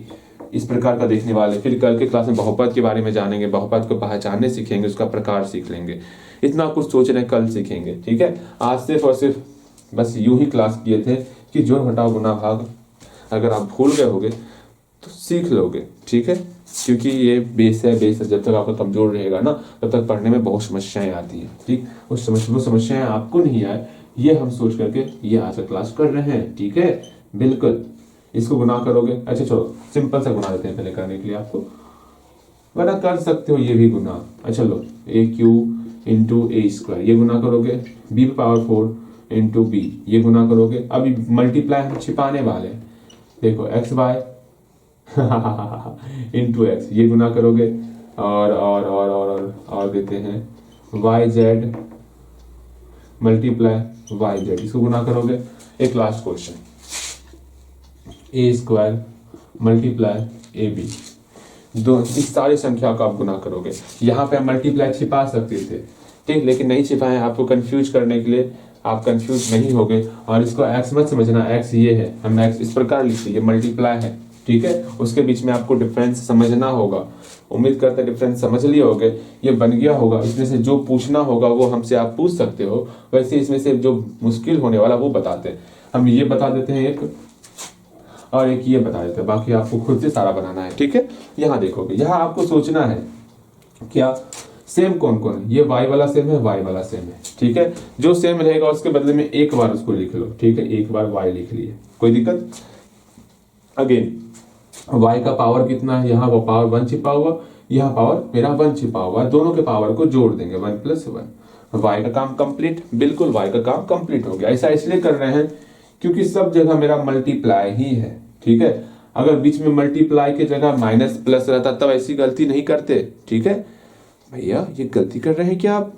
इस प्रकार का देखने वाले। फिर कल के क्लास में बहुपद के बारे में जानेंगे, बहुपद को पहचानने सीखेंगे, उसका प्रकार सीख लेंगे। इतना कुछ सोच रहे हैं कल सीखेंगे, ठीक है। आज सिर्फ और सिर्फ बस यूं ही क्लास किए थे कि जोड़ घटाव गुना भाग अगर आप भूल गए होगे तो सीख लोगे, ठीक है। क्योंकि ये बेस है, बेस जब तक आपका कमजोर रहेगा ना तब तक पढ़ने में बहुत समस्याएं आती हैं, ठीक। वो समस्याएं आपको नहीं आए ये हम सोच करके ये आज का क्लास कर रहे हैं, ठीक है। बिल्कुल इसको गुना करोगे, अच्छा चलो सिंपल सा गुना देते हैं पहले करने के लिए आपको, वरना कर सकते हो ये भी गुना। अच्छा लो AQ इंटू A², ये गुना करोगे। B⁴ इंटू B, ये गुना करोगे। अभी मल्टीप्लाई हम छिपाने वाले हैं, देखो XY इंटू X, ये गुना करोगे। और देते हैं YZ मल्टीप्लाई YZ, इसको गुना करोगे। एक last question, A² multiply AB, दो इस सारी संख्या को आप गुना करोगे। यहाँ पे हम मल्टीप्लाई छिपा सकते थे, ठीक, लेकिन नहीं छिपाए आपको कंफ्यूज करने के लिए, आप कंफ्यूज नहीं होगे। और इसको x मत समझना, x ये है, हम x इस प्रकार लिखते हैं, ये मल्टीप्लाई है, ठीक है। उसके बीच में आपको डिफरेंस समझना होगा। उम्मीद करते हैं डिफरेंस समझ लिए होगे, ये बन गया होगा। इसमें से जो पूछना होगा वो हमसे आप पूछ सकते हो, वैसे इसमें से जो मुश्किल होने वाला वो बताते हैं। हम ये बता देते हैं एक, और एक ये बता देते हैं, बाकी आपको खुद से सारा बनाना है, ठीक है। यहाँ देखोगे, यहाँ आपको सोचना है क्या सेम कौन कौन है। ये y वाला सेम है, y वाला सेम है, ठीक है। जो सेम रहेगा उसके बदले में एक बार उसको लिख लो, ठीक है। एक बार y लिख लिए, कोई दिक्कत। अगेन y का पावर कितना है, यहाँ वो पावर 1 छिपा हुआ, यहाँ पावर मेरा 1 छिपा हुआ, दोनों के पावर को जोड़ देंगे 1 + 1, y का काम कंप्लीट। बिल्कुल y का काम कंप्लीट हो गया। ऐसा इसलिए कर रहे हैं क्योंकि सब जगह मेरा मल्टीप्लाई ही है, ठीक है। अगर बीच में मल्टीप्लाई की जगह माइनस प्लस रहता तब ऐसी गलती नहीं करते, ठीक है। भैया ये गलती कर रहे हैं क्या आप,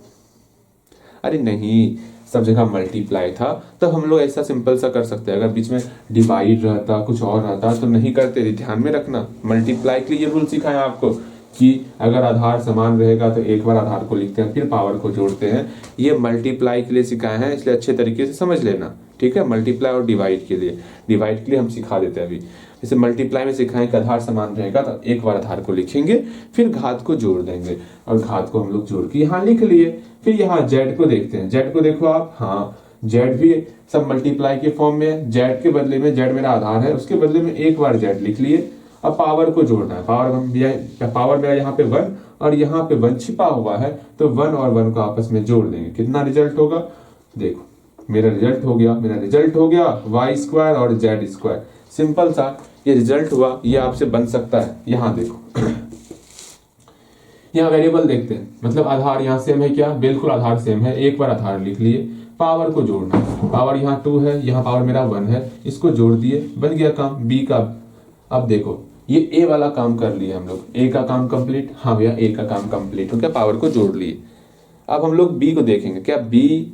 अरे नहीं, सब जगह मल्टीप्लाई था तब हम लोग ऐसा सिंपल सा कर सकते हैं। अगर बीच में डिवाइड रहता, कुछ और रहता तो नहीं करते। ध्यान में रखना, मल्टीप्लाई के लिए ये रूल सिखाया आपको कि अगर आधार समान रहेगा तो एक बार आधार को लिखते हैं, फिर पावर को जोड़ते हैं। ये मल्टीप्लाई के लिए सिखाया है, इसलिए अच्छे तरीके से समझ लेना, ठीक है। मल्टीप्लाई और डिवाइड के लिए हम सिखा देते हैं अभी। जैसे मल्टीप्लाई में सिखाएं कि आधार समान रहेगा तो एक बार आधार को लिखेंगे, फिर घात को जोड़ देंगे, और घात को हम लोग जोड़ के यहाँ लिख लिए। फिर यहाँ जेड को देखते हैं, जेड को देखो आप, हाँ जेड भी सब मल्टीप्लाई के फॉर्म में है। जेड के बदले में, जेड मेरा आधार है, उसके बदले में एक बार जेड लिख लिए। अब पावर को जोड़ना है, पावर मेरा यहाँ पे 1 और यहाँ पे 1 छिपा हुआ है, तो 1 और 1 को आपस में जोड़ देंगे। कितना रिजल्ट होगा, देखो मेरा रिजल्ट हो गया y² और z²। सिंपल सा ये रिजल्ट हुआ, ये आपसे बन सकता है। यहाँ देखो यहाँ वेरिएबल देखते हैं, मतलब आधार यहाँ सेम है क्या, बिल्कुल आधार सेम है। एक बार आधार लिख लिए, पावर को जोड़ना, पावर यहाँ 2 है, यहाँ पावर मेरा 1 है, इसको जोड़ दिए, बन गया काम b का। अब देखो ये a वाला काम कर लिए हम लोग, a का काम कंप्लीट, हाँ भैया a का काम कंप्लीट हो गया, पावर को जोड़ लिए। अब हम लोग b को देखेंगे, क्या b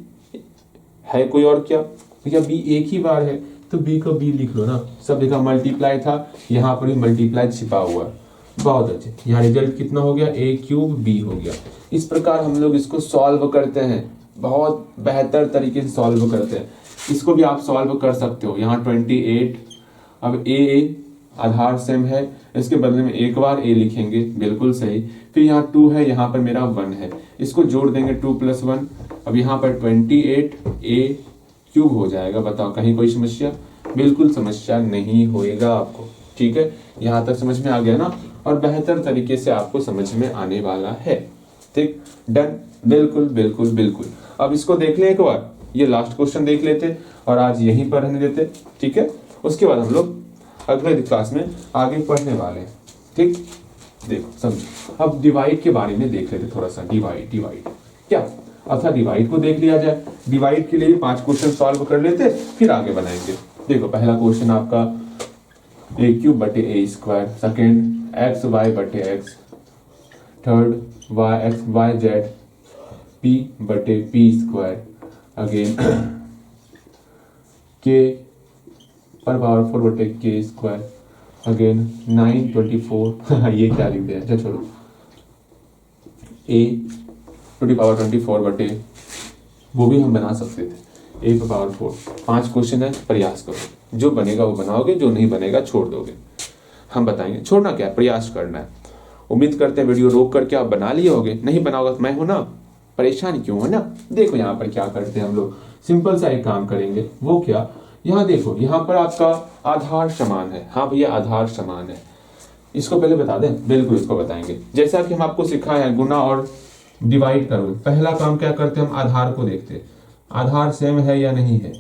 है कोई और क्या, भैया b एक ही बार है तो b को b लिख लो ना। सब जगह मल्टीप्लाई था, यहाँ पर भी मल्टीप्लाई छिपा हुआ, बहुत अच्छे। यहाँ रिजल्ट कितना हो गया, a³ b हो गया। इस प्रकार हम लोग इसको सॉल्व करते हैं, बहुत बेहतर तरीके से सॉल्व करते हैं। इसको भी आप सॉल्व कर सकते हो। यहाँ 28, अब a आधार सेम है, इसके बदले में एक बार a लिखेंगे, बिल्कुल सही। फिर यहाँ 2 है, यहाँ पर मेरा 1 है, इसको जोड़ देंगे 2 + 1। अब यहाँ पर 28a³ हो जाएगा। बताओ कहीं कोई समस्या, बिल्कुल समस्या नहीं होएगा आपको, ठीक है। यहाँ तक समझ में आ गया ना, और बेहतर तरीके से आपको समझ में आने वाला है, ठीक, डन, बिल्कुल बिल्कुल बिल्कुल। अब इसको देख ले एक बार, ये लास्ट क्वेश्चन देख लेते और आज यहीं पर रहने देते, ठीक है। उसके बाद हम लोग अगले क्लास में आगे पढ़ने वाले हैं, ठीक। देखो समझो, अब डिवाइड के बारे में देख लेते थोड़ा सा। डिवाइड क्या, अच्छा डिवाइड को देख लिया जाए। डिवाइड के लिए भी 5 क्वेश्चन सॉल्व कर लेते, फिर आगे बनाएंगे। देखो पहला क्वेश्चन आपका a³ बटे a², सेकेंड xy बटे x, थर्ड yz p बटे p², अगेन k पर पावर 4 बटे k², अगेन 924 ये क्या लिख दिया, अच्छा छोड़ो, a⁴ बटे, वो भी हम बना सकते थे, a⁴ 5 क्वेश्चन है, प्रयास करो, जो बनेगा वो बनाओगे, जो नहीं बनेगा छोड़ दोगे, हम बताएंगे, छोड़ना क्या है, प्रयास करना है। उम्मीद करते हैं वीडियो रोक करके आप बना लिए होगे, नहीं बनाओगे तो मैं हूं ना, परेशान क्यों हो ना। देखो यहाँ पर क्या करते हैं हम लोग, सिंपल सा एक काम करेंगे, वो क्या, यहाँ देखो, यहाँ पर आपका आधार समान है, हाँ भैया आधार समान है, इसको पहले बता दें, बिल्कुल इसको बताएंगे। जैसा कि हम आपको सिखाए हैं गुना और डिवाइड करो, पहला काम क्या करते हैं, हम आधार को देखते हैं, आधार सेम है या नहीं है,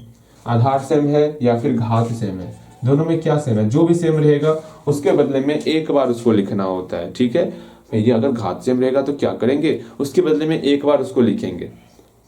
आधार सेम है या फिर घात सेम है, दोनों में क्या सेम है, जो भी सेम रहेगा उसके बदले में एक बार उसको लिखना होता है, ठीक है भैया। अगर घात सेम रहेगा तो क्या करेंगे, उसके बदले में एक बार उसको लिखेंगे,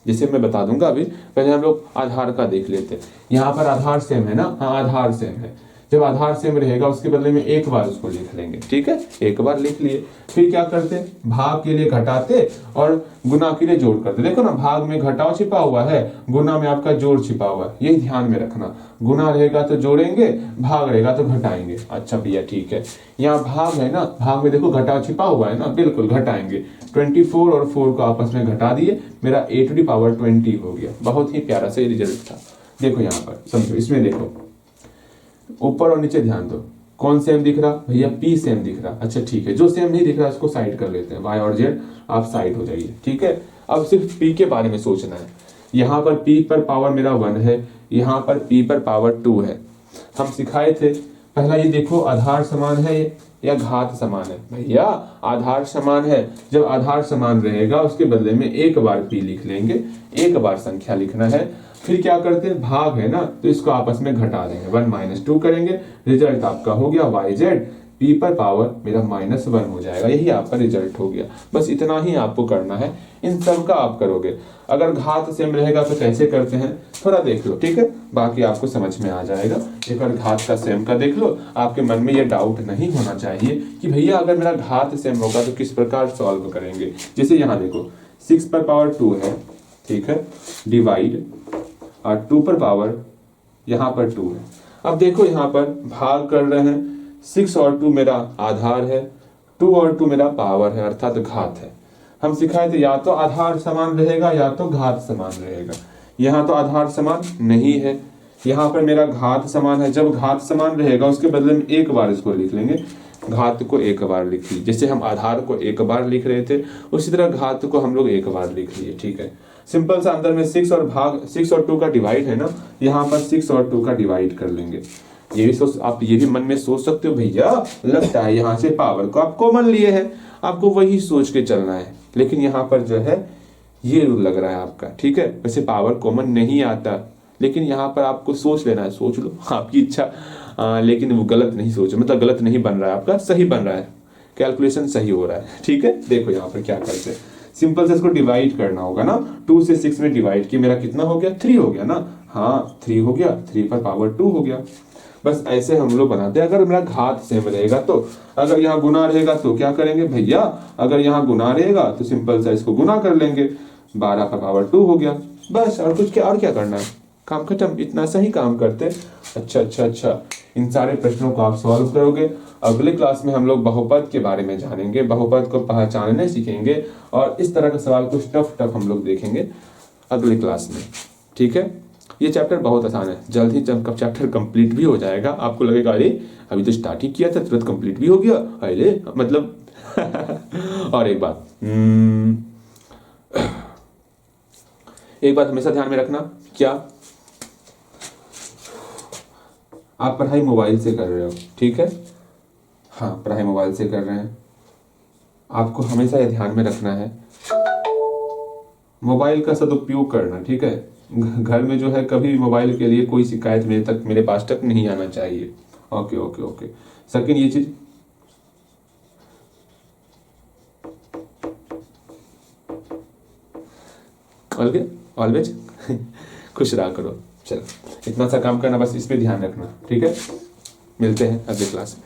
जिसे मैं बता दूंगा अभी, पहले हम लोग आधार का देख लेते हैं। यहाँ पर आधार सेम है ना, हाँ आधार सेम है, जब आधार सेम रहेगा उसके बदले में एक बार उसको लिख लेंगे, ठीक है, एक बार लिख लिए, फिर क्या करते, भाग के लिए घटाते और गुना के लिए जोड़ करते। देखो ना, भाग में घटाव छिपा हुआ है, गुना में आपका जोड़ छिपा हुआ है, ये ध्यान में रखना, गुना रहेगा तो जोड़ेंगे, भाग रहेगा तो घटाएंगे। अच्छा भैया ठीक है, यहाँ भाग है ना, भाग में देखो घटाव छिपा हुआ है ना, बिल्कुल घटाएंगे, 24 और 4 को आपस में घटा दिए, मेरा a⁻20 हो गया। बहुत ही प्यारा सा रिजल्ट था। देखो यहाँ पर समझो, इसमें देखो ऊपर और नीचे ध्यान दो, कौन सेम दिख रहा भैया, p सेम दिख रहा। अच्छा ठीक है, जो सेम नहीं दिख रहा उसको साइड कर लेते हैं, y और z आप साइड हो जाइए, ठीक है। अब सिर्फ p के बारे में सोचना है, यहाँ पर p पर पावर मेरा 1 है, यहाँ पर p पर पावर 2 है। हम सिखाए थे, पहला ये देखो आधार समान है या घात समान है, भैया आधार समान है, जब आधार समान रहेगा उसके बदले में एक बार p लिख लेंगे, एक बार संख्या लिखना है, फिर क्या करते हैं, भाग है ना तो इसको आपस में घटा देंगे, 1 - 2 करेंगे, रिजल्ट आपका हो गया yz, p पर पावर मेरा -1 हो जाएगा, यही आपका रिजल्ट हो गया। बस इतना ही आपको करना है, इन सब का आप करोगे। अगर घात सेम रहेगा तो कैसे करते हैं थोड़ा देख लो, ठीक है, बाकी आपको समझ में आ जाएगा। एक बार घात का सेम का देख लो, आपके मन में ये डाउट नहीं होना चाहिए कि भैया अगर मेरा घात सेम होगा तो किस प्रकार सॉल्व करेंगे। जैसे यहाँ देखो 6 पर पावर 2 है, ठीक है, डिवाइड और 2 पर पावर यहाँ पर 2 है। अब देखो यहाँ पर भाग कर रहे हैं, 6 और 2 मेरा आधार है, 2 और 2 मेरा पावर है, अर्थात घात है। हम सिखाए थे या तो आधार समान रहेगा या तो घात समान रहेगा, यहाँ तो आधार समान नहीं है, यहाँ पर मेरा घात समान है। जब घात समान रहेगा उसके बदले में एक बार इसको लिख लेंगे, घात को एक बार लिख ली, जैसे हम आधार को एक बार लिख रहे थे उसी तरह घात को हम लोग एक बार लिख लिए, ठीक है। सिंपल सा अंदर में 6 और 2 का डिवाइड है ना, यहाँ पर 6 और 2 का डिवाइड कर लेंगे। ये भी सोच, आप ये भी मन में सोच सकते हो भैया लगता है यहाँ से पावर को आप कॉमन लिए है, आपको वही सोच के चलना है, लेकिन यहाँ पर जो है ये रूल लग रहा है आपका, ठीक है। वैसे पावर कॉमन नहीं आता, लेकिन यहाँ पर आपको सोच लेना है, सोच लो आपकी इच्छा, लेकिन वो गलत नहीं सोचो, मतलब गलत नहीं बन रहा है आपका, सही बन रहा है, कैलकुलेशन सही हो रहा है, ठीक है। देखो यहाँ पर क्या करते हैं, सिंपल से इसको डिवाइड करना होगा ना, 2 से 6 में डिवाइड किया, मेरा कितना हो गया, 3 हो गया ना, हाँ 3 हो गया, 3 पर पावर 2 हो गया। बस ऐसे हम लोग बनाते हैं। अगर मेरा घात सेम रहेगा तो, अगर यहाँ गुना रहेगा तो क्या करेंगे भैया, अगर यहाँ गुना रहेगा तो सिंपल सा इसको गुना कर लेंगे, 12 पर पावर 2 हो गया, बस। और कुछ क्या, और क्या करना है, काम खत्म, इतना सही काम करते। अच्छा, इन सारे प्रश्नों को आप सॉल्व करोगे। अगले क्लास में हम लोग बहुपद के बारे में जानेंगे, बहुपद को पहचानने सीखेंगे, और इस तरह का सवाल कुछ टफ हम लोग देखेंगे अगले क्लास में, ठीक है। ये चैप्टर बहुत आसान है, जल्द ही जब चैप्टर कंप्लीट भी हो जाएगा, आपको लगेगा अरे अभी तो स्टार्ट ही किया था तुरंत कंप्लीट भी हो गया, अरे मतलब और एक बात हमेशा ध्यान में रखना, क्या आप पढ़ाई मोबाइल से कर रहे हो, ठीक है, हाँ पढ़ाई मोबाइल से कर रहे हैं, आपको हमेशा ये ध्यान में रखना है मोबाइल का सदुपयोग करना, ठीक है। घर में जो है कभी मोबाइल के लिए कोई शिकायत मेरे पास तक नहीं आना चाहिए। ओके। सेकंड ये चीज, ऑलवेज खुश रहा करो। चलो इतना सा काम करना, बस इस पे ध्यान रखना, ठीक है। मिलते हैं अगले क्लास में।